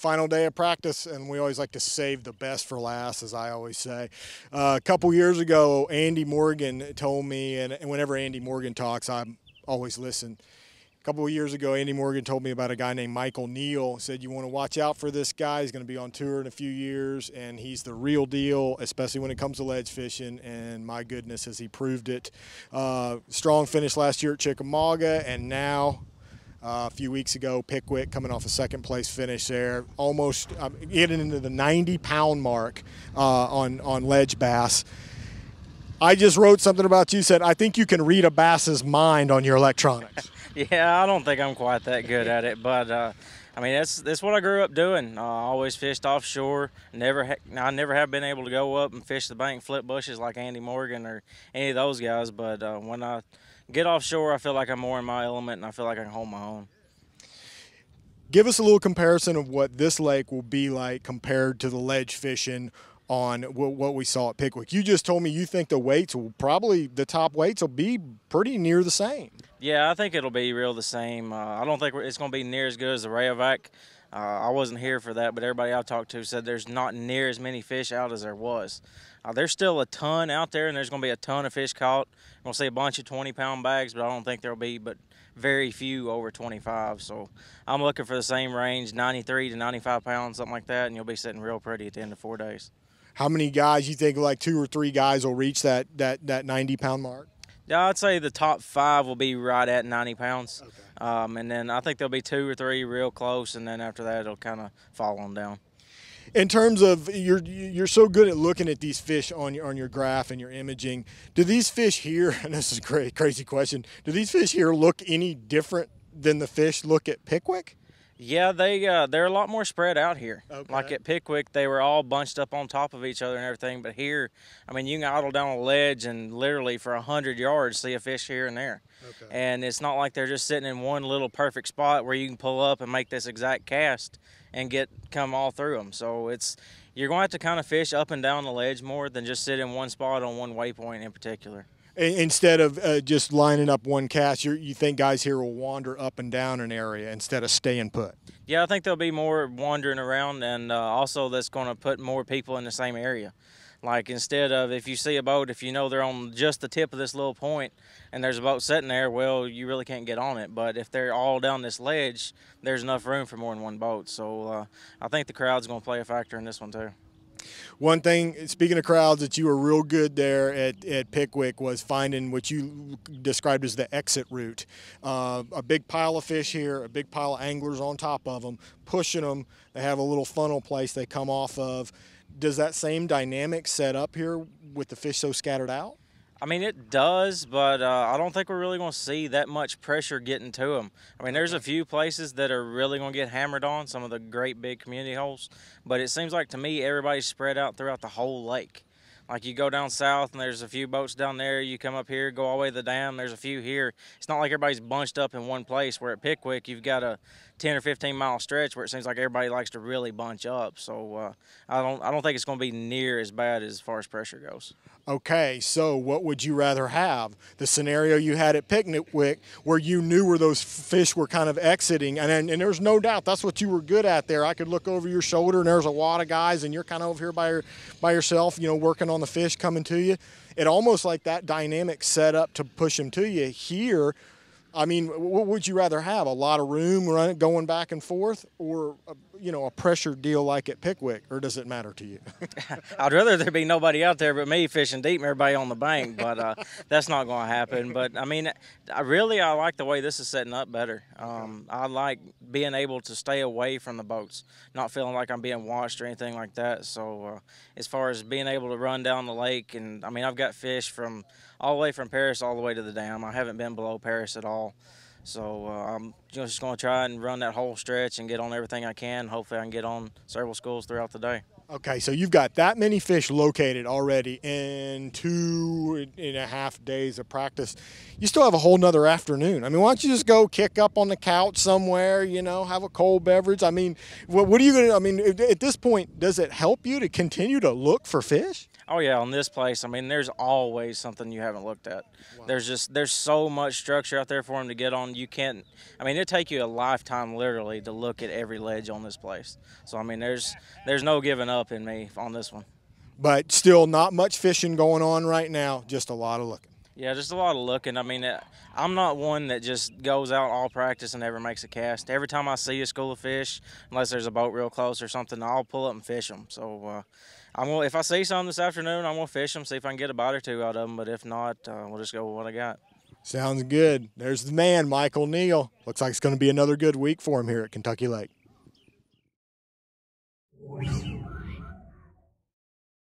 Final day of practice, and we always like to save the best for last, as I always say. A couple years ago, Andy Morgan told me, and whenever Andy Morgan talks, I always listen. A couple of years ago, Andy Morgan told me about a guy named Michael Neal. Said, you want to watch out for this guy. He's going to be on tour in a few years, and he's the real deal, especially when it comes to ledge fishing, and my goodness, has he proved it. Strong finish last year at Chickamauga, and now a few weeks ago, Pickwick, coming off a second-place finish there, almost getting into the 90-pound mark on ledge bass. I just wrote something about you, said, I think you can read a bass's mind on your electronics. Yeah, I don't think I'm quite that good at it, but I mean that's what I grew up doing. I always fished offshore. I never have been able to go up and fish the bank, flip bushes like Andy Morgan or any of those guys. But when I get offshore, I feel like I'm more in my element, and I feel like I can hold my own. Give us a little comparison of what this lake will be like compared to the ledge fishing on what we saw at Pickwick. You just told me you think the weights will probably, the top weights will be pretty near the same. Yeah, I think it'll be real the same. I don't think it's going to be near as good as the Rayovac. I wasn't here for that, but everybody I've talked to said there's not near as many fish out as there was. There's still a ton out there, and there's going to be a ton of fish caught. We're going to see a bunch of 20-pound bags, but I don't think there'll be but very few over 25. So I'm looking for the same range, 93 to 95 pounds, something like that, and you'll be sitting real pretty at the end of 4 days. How many guys you think, like 2 or 3 guys, will reach that 90-pound mark? Yeah, I'd say the top 5 will be right at 90 pounds. Okay. And then I think there'll be 2 or 3 real close, and then after that it'll kind of fall on down. In terms of, you're so good at looking at these fish on your graph and your imaging. Do these fish here, and this is a crazy question, do these fish here look any different than the fish look at Pickwick? Yeah, they're a lot more spread out here. Okay. Like at Pickwick, they were all bunched up on top of each other and everything. But here, I mean, you can idle down a ledge and literally for 100 yards see a fish here and there. Okay. And it's not like they're just sitting in one little perfect spot where you can pull up and make this exact cast and come all through them. So you're going to have to kind of fish up and down the ledge more than just sit in one spot on one waypoint in particular. Instead of just lining up one cast, you think guys here will wander up and down an area instead of staying put? Yeah, I think there'll be more wandering around, and also that's going to put more people in the same area. Like instead of, if you see a boat, if you know they're on just the tip of this little point and there's a boat sitting there, well, you really can't get on it. But if they're all down this ledge, there's enough room for more than one boat. So I think the crowd's going to play a factor in this one too. One thing, speaking of crowds, that you were real good there at Pickwick was finding what you described as the exit route. A big pile of fish here, a big pile of anglers on top of them, pushing them. They have a little funnel place they come off of. Does that same dynamic set up here with the fish so scattered out? I mean, it does, but I don't think we're really going to see that much pressure getting to them. I mean, there's a few places that are really going to get hammered on, some of the great big community holes, but it seems like to me everybody's spread out throughout the whole lake. Like you go down south and there's a few boats down there, you come up here, go all the way to the dam, there's a few here. It's not like everybody's bunched up in one place, where at Pickwick you've got a 10 or 15 mile stretch where it seems like everybody likes to really bunch up. So I don't think it's going to be near as bad as far as pressure goes. Okay, so what would you rather have? The scenario you had at Pickwick where you knew where those fish were kind of exiting, and there's no doubt that's what you were good at there. I could look over your shoulder and there's a wad of guys and you're kind of over here by yourself, you know, working on the fish coming to you. It almost like that dynamic set up to push them to you. Here, I mean, what would you rather have? A lot of room going back and forth, or a pressure deal like at Pickwick, or does it matter to you? I'd rather there be nobody out there but me fishing deep and everybody on the bank, but that's not going to happen. But, I mean, I like the way this is setting up better. I like being able to stay away from the boats, not feeling like I'm being watched or anything like that. So as far as being able to run down the lake, and, I mean, I've got fish from all the way from Paris all the way to the dam. I haven't been below Paris at all. So I'm just going to try and run that whole stretch and get on everything I can. Hopefully I can get on several schools throughout the day. Okay, so you've got that many fish located already in 2.5 days of practice. You still have a whole nother afternoon. I mean, why don't you just go kick up on the couch somewhere, have a cold beverage? I mean, what are you going to, I mean, at this point, does it help you to continue to look for fish? Oh yeah, on this place, I mean, there's always something you haven't looked at. Wow. There's so much structure out there for them to get on. You can't. I mean, it take you a lifetime literally to look at every ledge on this place. So I mean, there's no giving up in me on this one. But still not much fishing going on right now, just a lot of looking. Yeah, just a lot of looking. I mean, I'm not one that just goes out all practice and never makes a cast. Every time I see a school of fish, unless there's a boat real close or something, I'll pull up and fish them. So if I see some this afternoon, I'm gonna fish them, see if I can get a bite or two out of them. But if not, we'll just go with what I got. Sounds good. There's the man, Michael Neal. Looks like it's going to be another good week for him here at Kentucky Lake.